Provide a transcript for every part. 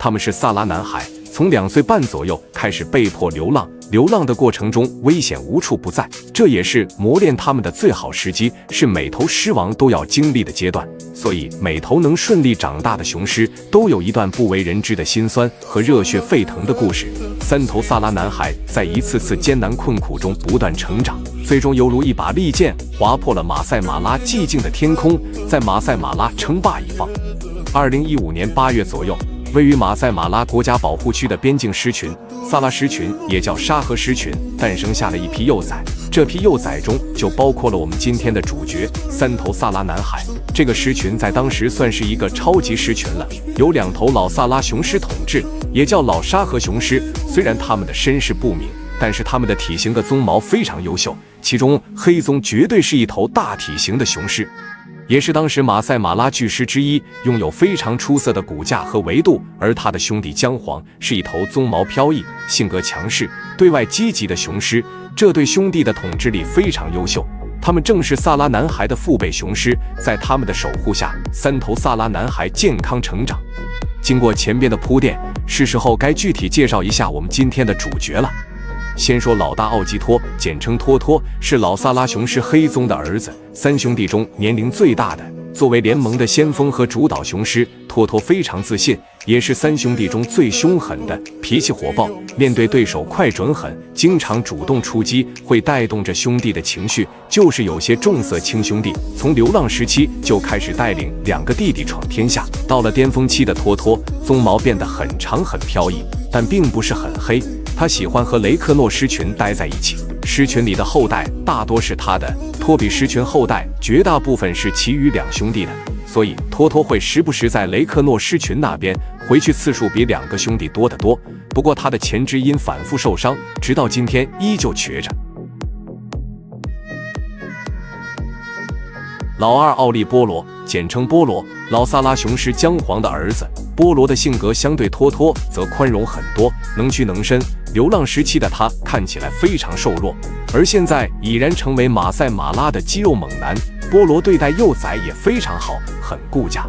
他们是萨拉男孩，从2岁半左右开始被迫流浪，流浪的过程中危险无处不在，这也是磨练他们的最好时机，是每头狮王都要经历的阶段。所以每头能顺利长大的雄狮都有一段不为人知的辛酸和热血沸腾的故事。3头萨拉男孩在一次次艰难困苦中不断成长，最终犹如一把利剑划破了马赛马拉寂静的天空，在马赛马拉称霸一方。2015年8月左右，位于马赛马拉国家保护区的边境狮群萨拉狮群，也叫沙河狮群，诞生下了一批幼崽。这批幼崽中就包括了我们今天的主角3头萨拉男孩。这个狮群在当时算是一个超级狮群了，由2头老萨拉雄狮统治，也叫老沙河雄狮。虽然他们的身世不明，但是他们的体型和鬃毛非常优秀，其中黑鬃绝对是一头大体型的雄狮，也是当时马赛马拉巨狮之一，拥有非常出色的骨架和维度。而他的兄弟姜黄是一头鬃毛飘逸、性格强势、对外积极的雄狮，这对兄弟的统治力非常优秀。他们正是萨拉男孩的父辈雄狮，在他们的守护下，3头萨拉男孩健康成长。经过前边的铺垫，是时候该具体介绍一下我们今天的主角了。先说老大奥吉托，简称托托，是老萨拉雄狮黑鬃的儿子，3兄弟中年龄最大的。作为联盟的先锋和主导雄狮，托托非常自信，也是3兄弟中最凶狠的，脾气火爆，面对对手快准狠，经常主动出击，会带动着兄弟的情绪，就是有些重色轻兄弟。从流浪时期就开始带领2个弟弟闯天下，到了巅峰期的托托，鬃毛变得很长很飘逸，但并不是很黑。他喜欢和雷克诺狮群待在一起，狮群里的后代大多是他的，托比狮群后代绝大部分是其余2兄弟的，所以托托会时不时在雷克诺狮群那边回去次数比2个兄弟多得多。不过他的前肢因反复受伤，直到今天依旧瘸着。老二奥利波罗，简称波罗，老萨拉雄狮姜黄的儿子。波罗的性格相对托托则宽容很多，能屈能伸。流浪时期的他看起来非常瘦弱，而现在已然成为马赛马拉的肌肉猛男。波罗对待幼崽也非常好，很顾家。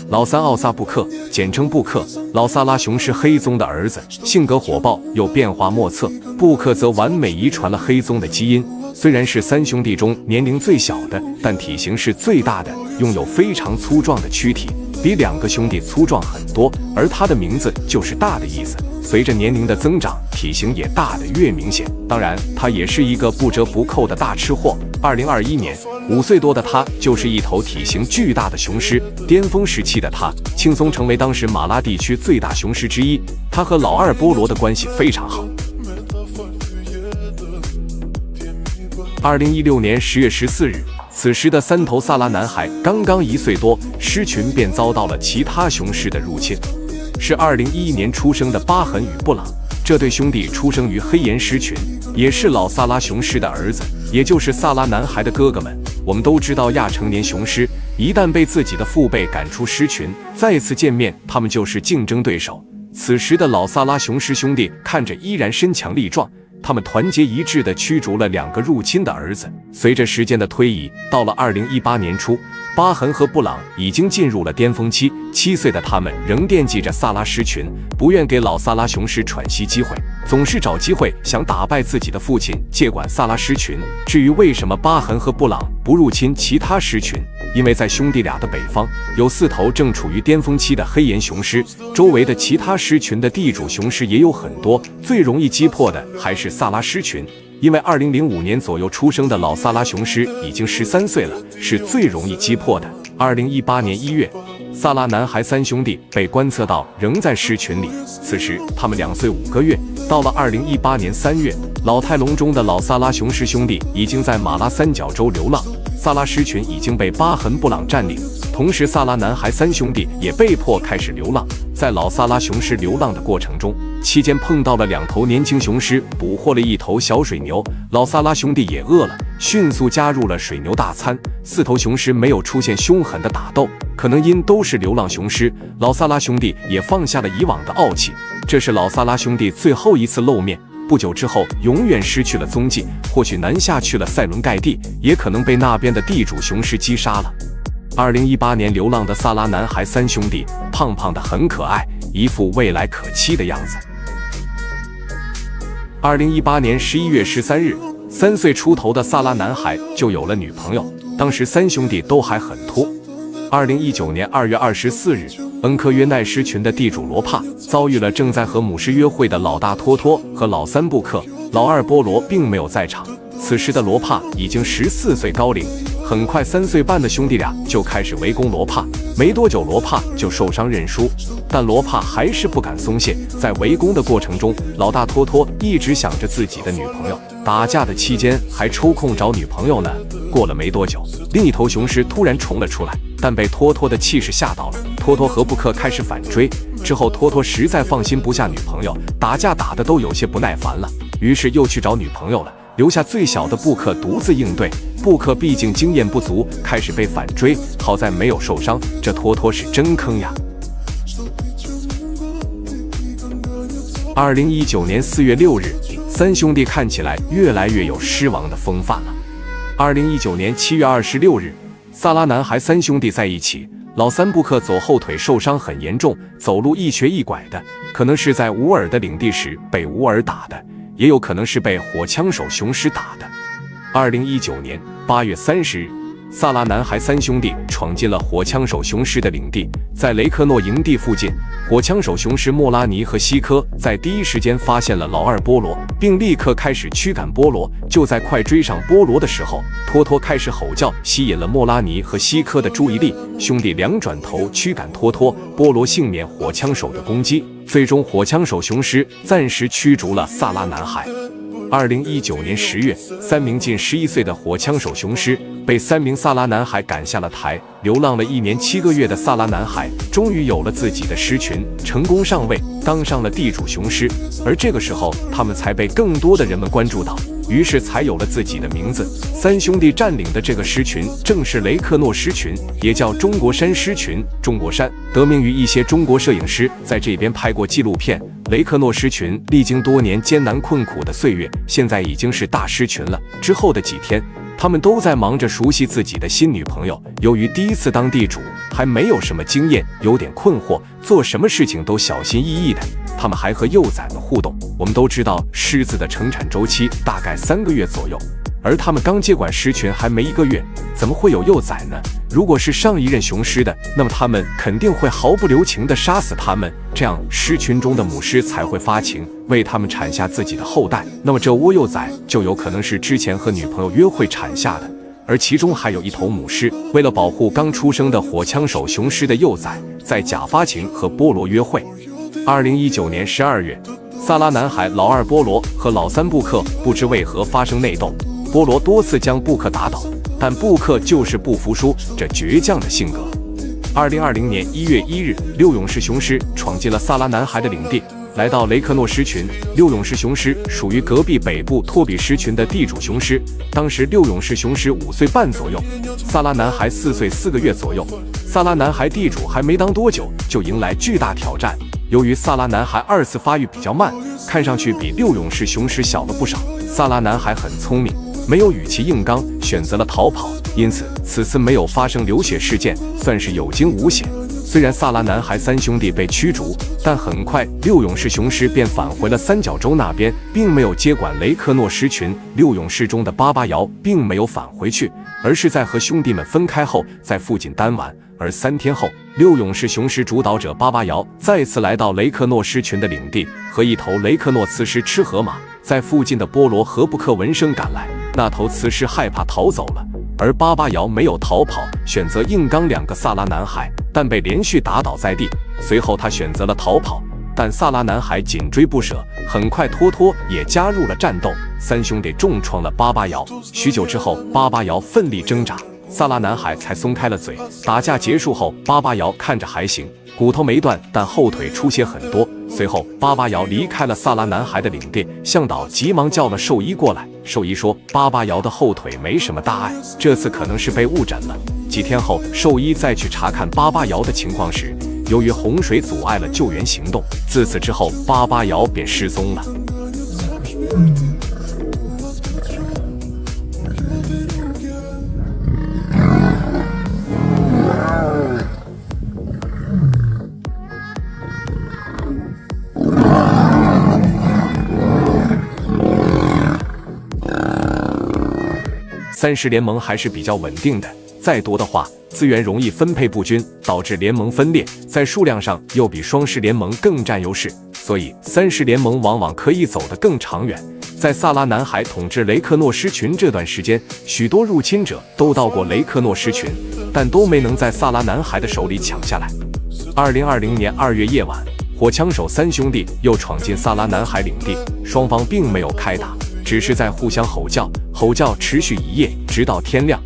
老3奥萨布克，简称布克，老萨拉雄狮黑鬃的儿子，性格火爆又变化莫测。布克则完美遗传了黑鬃的基因，虽然是3兄弟中年龄最小的，但体型是最大的，拥有非常粗壮的躯体，比2个兄弟粗壮很多。而他的名字就是大的意思，随着年龄的增长，体型也大得越明显。当然，他也是一个不折不扣的大吃货。2021年，5岁多的他就是一头体型巨大的雄狮，巅峰时期的他轻松成为当时马拉地区最大雄狮之一。他和老2波罗的关系非常好。2016年10月14日，此时的3头萨拉男孩刚刚1岁多，狮群便遭到了其他雄狮的入侵。是2011年出生的巴痕与布朗，这对兄弟出生于黑岩狮群，也是老萨拉雄狮的儿子，也就是萨拉男孩的哥哥们。我们都知道，亚成年雄狮一旦被自己的父辈赶出狮群，再次见面，他们就是竞争对手。此时的老萨拉雄狮兄弟看着依然身强力壮，他们团结一致地驱逐了2个入侵的儿子。随着时间的推移，到了2018年初，巴痕和布朗已经进入了巅峰期，7岁的他们仍惦记着萨拉狮群，不愿给老萨拉雄狮喘息机会，总是找机会想打败自己的父亲，接管萨拉狮群。至于为什么巴痕和布朗不入侵其他狮群，因为在兄弟俩的北方有4头正处于巅峰期的黑岩雄狮，周围的其他狮群的地主雄狮也有很多，最容易击破的还是萨拉狮群。因为2005年左右出生的老萨拉雄狮已经13岁了，是最容易击破的。2018年1月，萨拉男孩3兄弟被观测到仍在狮群里，此时他们2岁5个月。到了2018年3月，老态龙钟的老萨拉雄狮兄弟已经在马拉三角洲流浪，萨拉狮群已经被巴痕布朗占领，同时萨拉男孩3兄弟也被迫开始流浪。在老萨拉雄狮流浪的过程中，期间碰到了2头年轻雄狮，捕获了1头小水牛，老萨拉兄弟也饿了，迅速加入了水牛大餐。4头雄狮没有出现凶狠的打斗，可能因都是流浪雄狮，老萨拉兄弟也放下了以往的傲气。这是老萨拉兄弟最后一次露面，不久之后永远失去了踪迹，或许南下去了塞伦盖蒂，也可能被那边的地主雄狮击杀了。2018年流浪的萨拉男孩三兄弟，胖胖的很可爱，一副未来可期的样子。2018年11月13日，3岁出头的萨拉男孩就有了女朋友，当时三兄弟都还很拖。2019年2月24日，恩科约奈狮群的地主罗帕遭遇了正在和母狮约会的老大托托和老三布克，老二波罗并没有在场。此时的罗帕已经14岁高龄，很快3岁半的兄弟俩就开始围攻罗帕。没多久，罗帕就受伤认输，但罗帕还是不敢松懈。在围攻的过程中，老大托托一直想着自己的女朋友，打架的期间还抽空找女朋友呢。过了没多久，另一头雄狮突然冲了出来，但被托托的气势吓到了。托托和布克开始反追，之后托托实在放心不下女朋友，打架打得都有些不耐烦了，于是又去找女朋友了，留下最小的布克独自应对。布克毕竟经验不足，开始被反追，好在没有受伤，这托托是真坑呀。2019年4月6日，三兄弟看起来越来越有狮王的风范了。2019年7月26日，萨拉男孩三兄弟在一起，老三布克左后腿受伤很严重，走路一瘸一拐的，可能是在乌尔的领地时被乌尔打的，也有可能是被火枪手雄狮打的。2019年8月30日，萨拉男孩三兄弟闯进了火枪手雄狮的领地，在雷克诺营地附近，火枪手雄狮莫拉尼和西科在第一时间发现了老二波罗，并立刻开始驱赶波罗。就在快追上波罗的时候，托托开始吼叫，吸引了莫拉尼和西科的注意力，兄弟俩转头驱赶托托，波罗幸免火枪手的攻击，最终火枪手雄狮暂时驱逐了萨拉男孩。2019年10月，3名近11岁的火枪手雄狮被3名萨拉男孩赶下了台。流浪了1年7个月的萨拉男孩终于有了自己的狮群，成功上位，当上了地主雄狮。而这个时候，他们才被更多的人们关注到，于是才有了自己的名字。三兄弟占领的这个狮群正是雷克诺狮群，也叫中国山狮群。中国山得名于一些中国摄影师在这边拍过纪录片。雷克诺狮群历经多年艰难困苦的岁月，现在已经是大狮群了。之后的几天，他们都在忙着熟悉自己的新女朋友。由于第一次当地主，还没有什么经验，有点困惑，做什么事情都小心翼翼的。他们还和幼崽们互动。我们都知道，狮子的成产周期大概3个月左右，而他们刚接管狮群还没1个月，怎么会有幼崽呢？如果是上一任雄狮的，那么他们肯定会毫不留情地杀死他们，这样狮群中的母狮才会发情，为他们产下自己的后代。那么这窝幼崽就有可能是之前和女朋友约会产下的，而其中还有一头母狮，为了保护刚出生的火枪手雄狮的幼崽，在假发情和波罗约会。2019年12月，萨拉男孩老二波罗和老三布克不知为何发生内斗，波罗多次将布克打倒，但布克就是不服输这倔强的性格。2020年1月1日，六勇士雄狮闯进了萨拉男孩的领地，来到雷克诺狮群。六勇士雄狮属于隔壁北部托比狮群的地主雄狮，当时六勇士雄狮5岁半左右，萨拉男孩4岁4个月左右。萨拉男孩地主还没当多久，就迎来巨大挑战。由于萨拉男孩2次发育比较慢，看上去比六勇士雄狮小了不少。萨拉男孩很聪明，没有与其硬刚，选择了逃跑，因此此次没有发生流血事件，算是有惊无险。虽然萨拉男孩三兄弟被驱逐，但很快六勇士雄狮便返回了三角洲那边，并没有接管雷克诺狮群。六勇士中的巴巴瑶并没有返回去，而是在和兄弟们分开后，在附近单玩。而3天后，六勇士雄狮主导者巴巴瑶再次来到雷克诺狮群的领地，和一头雷克诺雌狮吃河马。在附近的波罗和布克闻声赶来，那头雌狮害怕逃走了，而巴巴瑶没有逃跑，选择硬刚2个萨拉男孩，但被连续打倒在地。随后他选择了逃跑，但萨拉男孩紧追不舍，很快托托也加入了战斗，三兄弟重创了巴巴瑶。许久之后，巴巴瑶奋力挣扎，萨拉男孩才松开了嘴。打架结束后，巴巴瑶看着还行，骨头没断，但后腿出血很多。随后，巴巴瑶离开了萨拉男孩的领地，向导急忙叫了兽医过来。兽医说，巴巴瑶的后腿没什么大碍，这次可能是被误诊了。几天后，兽医再去查看巴巴瑶的情况时，由于洪水阻碍了救援行动，自此之后，巴巴瑶便失踪了。30联盟还是比较稳定的，再多的话，资源容易分配不均，导致联盟分裂，在数量上又比双10联盟更占优势，所以30联盟往往可以走得更长远。在萨拉男孩统治雷克诺狮群这段时间，许多入侵者都到过雷克诺狮群，但都没能在萨拉男孩的手里抢下来。2020年2月夜晚，火枪手3兄弟又闯进萨拉男孩领地，双方并没有开打，只是在互相吼叫，吼叫持续一夜，直到天亮。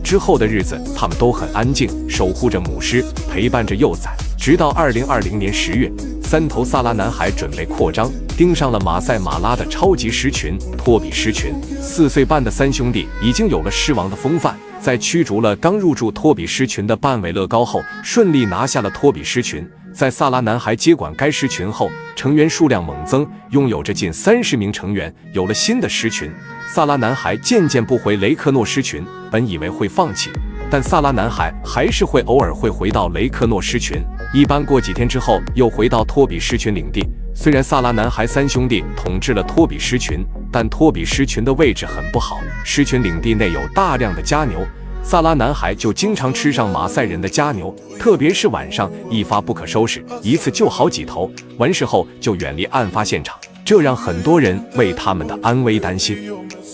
之后的日子，他们都很安静，守护着母狮，陪伴着幼崽。直到2020年10月，3头萨拉男孩准备扩张，盯上了马赛马拉的超级狮群托比狮群。4岁半的3兄弟已经有了狮王的风范，在驱逐了刚入驻托比狮群的半尾乐高后，顺利拿下了托比狮群。在萨拉男孩接管该狮群后，成员数量猛增，拥有着近30名成员。有了新的狮群，萨拉男孩渐渐不回雷克诺狮群，本以为会放弃，但萨拉男孩还是偶尔会回到雷克诺狮群，一般过几天之后又回到托比狮群领地。虽然萨拉男孩3兄弟统治了托比狮群，但托比狮群的位置很不好，狮群领地内有大量的家牛，萨拉男孩就经常吃上马赛人的家牛，特别是晚上一发不可收拾，一次就好几头，完事后就远离案发现场，这让很多人为他们的安危担心。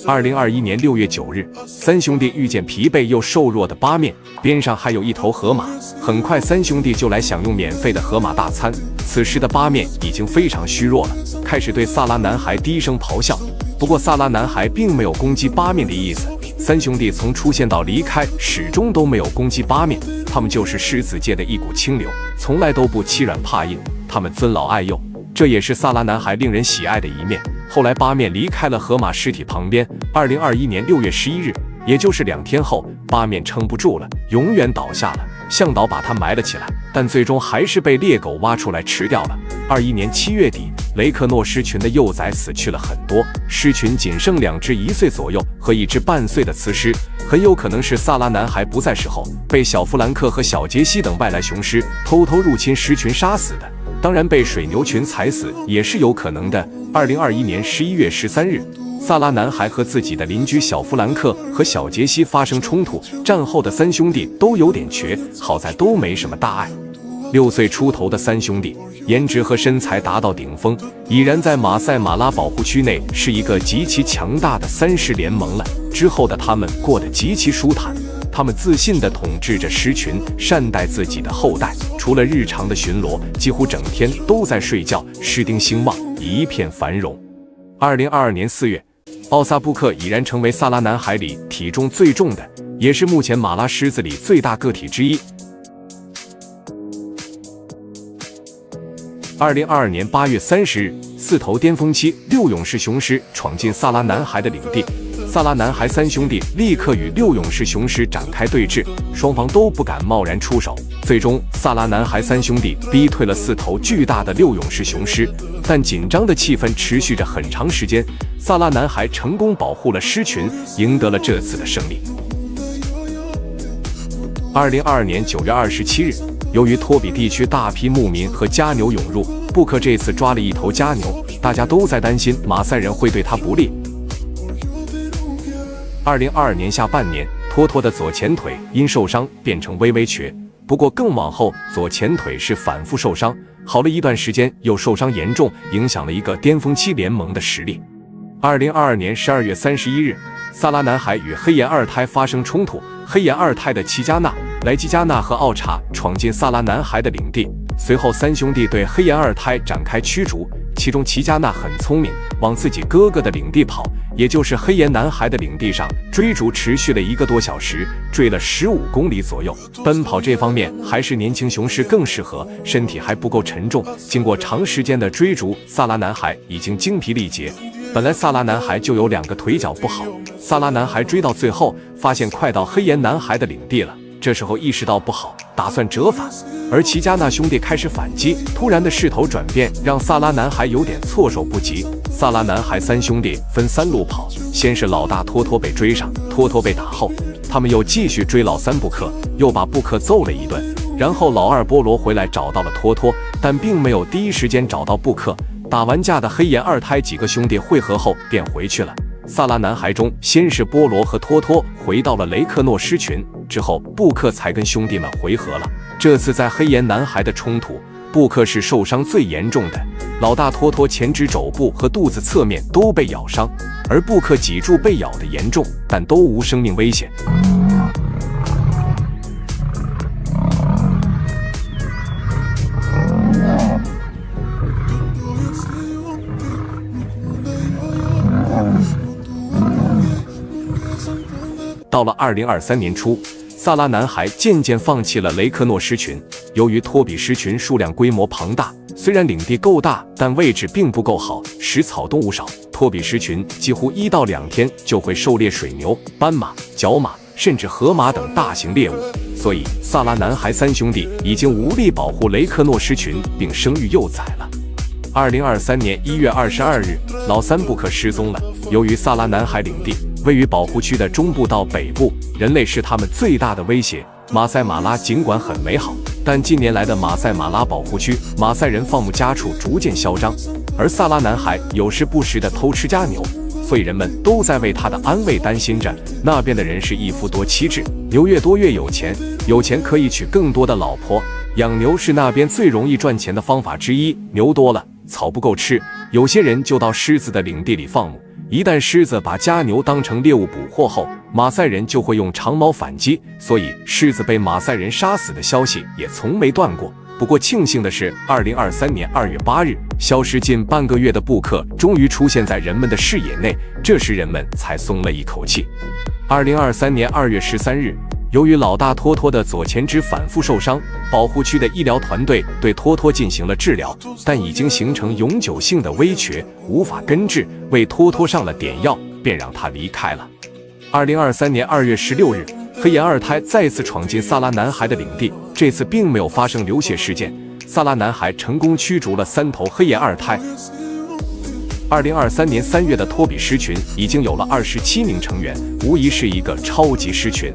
2021年6月9日，3兄弟遇见疲惫又瘦弱的八面，边上还有一头河马。很快3兄弟就来享用免费的河马大餐，此时的八面已经非常虚弱了，开始对萨拉男孩低声咆哮。不过萨拉男孩并没有攻击八面的意思，3兄弟从出现到离开始终都没有攻击八面，他们就是狮子界的一股清流，从来都不欺软怕硬，他们尊老爱幼，这也是萨拉男孩令人喜爱的一面。后来八面离开了河马尸体旁边，2021年6月11日，也就是2天后，八面撑不住了，永远倒下了，向导把他埋了起来，但最终还是被猎狗挖出来吃掉了。21年7月底，雷克诺狮群的幼崽死去了很多，狮群仅剩2只1岁左右和1只半岁的雌狮，很有可能是萨拉男孩不在时候被小弗兰克和小杰西等外来雄狮偷偷入侵狮群杀死的。当然，被水牛群踩死也是有可能的。2021年11月13日，萨拉男孩和自己的邻居小弗兰克和小杰西发生冲突，战后的3兄弟都有点瘸，好在都没什么大碍。6岁出头的3兄弟，颜值和身材达到顶峰，已然在马赛马拉保护区内是一个极其强大的30联盟了。之后的他们过得极其舒坦，他们自信地统治着狮群，善待自己的后代，除了日常的巡逻，几乎整天都在睡觉，狮丁兴旺，一片繁荣。2022年4月，奥萨布克已然成为萨拉男孩里体重最重的，也是目前马拉狮子里最大个体之一。2022年8月30日，4头巅峰期6勇士雄狮闯进萨拉男孩的领地，萨拉男孩3兄弟立刻与6勇士雄狮展开对峙，双方都不敢贸然出手。最终，萨拉男孩3兄弟逼退了4头巨大的6勇士雄狮，但紧张的气氛持续着很长时间。萨拉男孩成功保护了狮群，赢得了这次的胜利。2022年9月27日，由于托比地区大批牧民和家牛涌入，布克这次抓了一头家牛，大家都在担心马赛人会对他不利。2022年下半年，托托的左前腿因受伤变成微微瘸，不过更往后左前腿是反复受伤，好了一段时间又受伤严重，影响了一个巅峰期联盟的实力。2022年12月31日，萨拉男孩与黑岩二胎发生冲突，黑岩二胎的齐加纳、莱基加纳和奥查闯进萨拉男孩的领地，随后3兄弟对黑岩二胎展开驱逐，其中齐加纳很聪明，往自己哥哥的领地跑，也就是黑岩男孩的领地上追逐，持续了1个多小时，追了15公里左右。奔跑这方面还是年轻雄狮更适合，身体还不够沉重，经过长时间的追逐，萨拉男孩已经精疲力竭。本来萨拉男孩就有2个腿脚不好，萨拉男孩追到最后发现快到黑岩男孩的领地了，这时候意识到不好，打算折返，而齐加纳兄弟开始反击，突然的势头转变让萨拉男孩有点措手不及。萨拉男孩3兄弟分3路跑，先是老大托托被追上，托托被打后，他们又继续追老3布克，又把布克揍了一顿，然后老2波罗回来找到了托托，但并没有第一时间找到布克，打完架的黑岩二胎几个兄弟会合后便回去了。萨拉男孩中，先是波罗和托托回到了雷克诺狮群，之后布克才跟兄弟们回合了。这次在黑岩男孩的冲突，布克是受伤最严重的，老大托托前肢肘部和肚子侧面都被咬伤，而布克脊柱被咬得严重，但都无生命危险。到了2023年初，萨拉男孩渐渐放弃了雷克诺狮群。由于托比狮群数量规模庞大，虽然领地够大，但位置并不够好，食草动物少。托比狮群几乎1到2天就会狩猎水牛、斑马、角马，甚至河马等大型猎物。所以，萨拉男孩三兄弟已经无力保护雷克诺狮群，并生育幼崽了。2023年1月22日，老三布克失踪了。由于萨拉男孩领地位于保护区的中部到北部，人类是他们最大的威胁。马赛马拉尽管很美好，但近年来的马赛马拉保护区，马赛人放牧家畜逐渐嚣张，而萨拉男孩有时不时地偷吃家牛，所以人们都在为他的安危担心着。那边的人是一夫多妻制，牛越多越有钱，有钱可以娶更多的老婆。养牛是那边最容易赚钱的方法之一，牛多了，草不够吃，有些人就到狮子的领地里放牧。一旦狮子把家牛当成猎物捕获后，马赛人就会用长矛反击，所以狮子被马赛人杀死的消息也从没断过。不过庆幸的是，2023年2月8日，消失近半个月的布克终于出现在人们的视野内，这时人们才松了一口气。2023年2月13日，由于老大托托的左前肢反复受伤，保护区的医疗团队对托托进行了治疗，但已经形成永久性的微瘸，无法根治，为托托上了点药，便让他离开了。2023年2月16日，黑岩二胎再次闯进萨拉男孩的领地，这次并没有发生流血事件，萨拉男孩成功驱逐了3头黑岩二胎。2023年3月的托比狮群已经有了27名成员，无疑是一个超级狮群。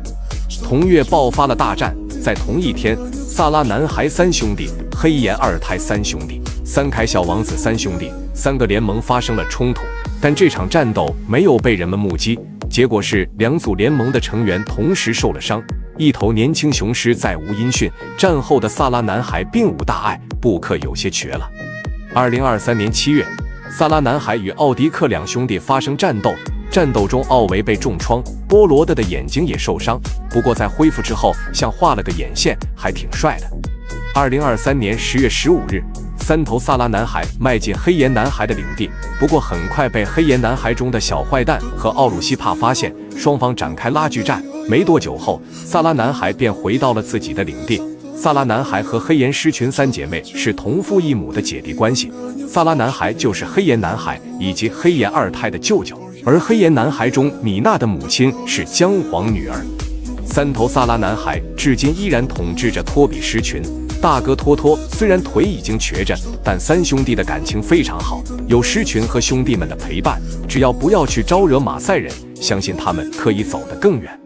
同月爆发了大战，在同一天，萨拉男孩三兄弟、黑岩二胎三兄弟、三凯小王子三兄弟3个联盟发生了冲突，但这场战斗没有被人们目击，结果是2组联盟的成员同时受了伤，一头年轻雄狮再无音讯。战后的萨拉男孩并无大碍，布克有些瘸了。2023年7月，萨拉男孩与奥迪克两兄弟发生战斗，战斗中奥维被重创，波罗德的眼睛也受伤，不过在恢复之后像画了个眼线，还挺帅的。2023年10月15日，3头萨拉男孩迈进黑岩男孩的领地，不过很快被黑岩男孩中的小坏蛋和奥鲁西帕发现，双方展开拉锯战。没多久后，萨拉男孩便回到了自己的领地。萨拉男孩和黑岩狮群三姐妹是同父异母的姐弟关系，萨拉男孩就是黑岩男孩以及黑岩二胎的舅舅，而黑岩男孩中米娜的母亲是姜黄女儿。3头萨拉男孩至今依然统治着托比狮群。大哥托托虽然腿已经瘸着，但三兄弟的感情非常好，有狮群和兄弟们的陪伴，只要不要去招惹马赛人，相信他们可以走得更远。